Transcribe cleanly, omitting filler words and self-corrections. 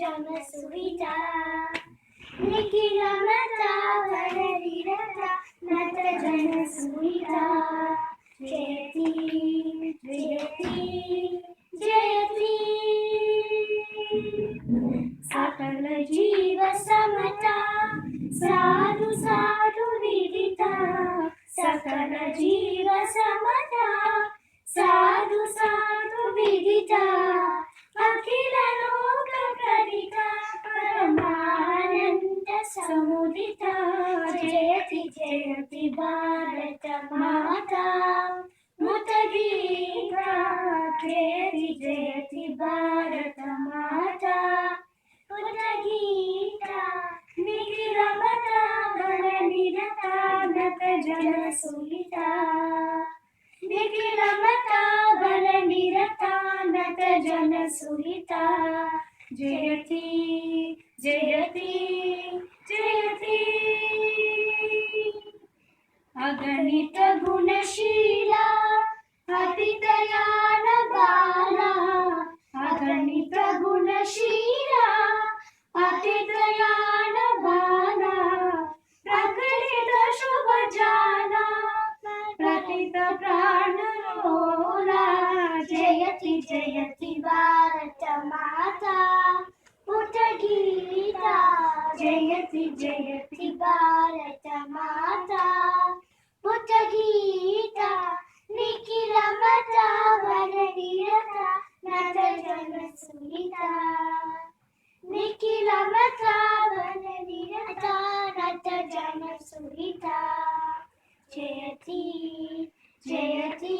जनसुविता निखिलमता वरनिरता नत जनसुविता जयति जयति जयति सकल जीव समता साधु साधु विदिता सकल जीव समता साधु साधु विदिता अखिल लोक प्रदिता परमानंद समुदिता जयति जयति भारत माता मुतगीता जयति जयति भारत माता मुतगीता निखिलमता वरनिरता नत जनसुविता निखिलमता वरनिरता नत जनसुविता जयति जयति जयति अगणित गुणशीला अतिदयाल बाला अगणित गुणशीला अतिदयाल बाला प्रकटित शुभ जाला प्रतित प्राण रोला जयति जयति भारत माता पुटगीता जयति जयति भारत माता पुटगीता निखिलमता वरनिरता नत जनसुविता निखिलमता वरनिरता नत जनसुविता जयति जयति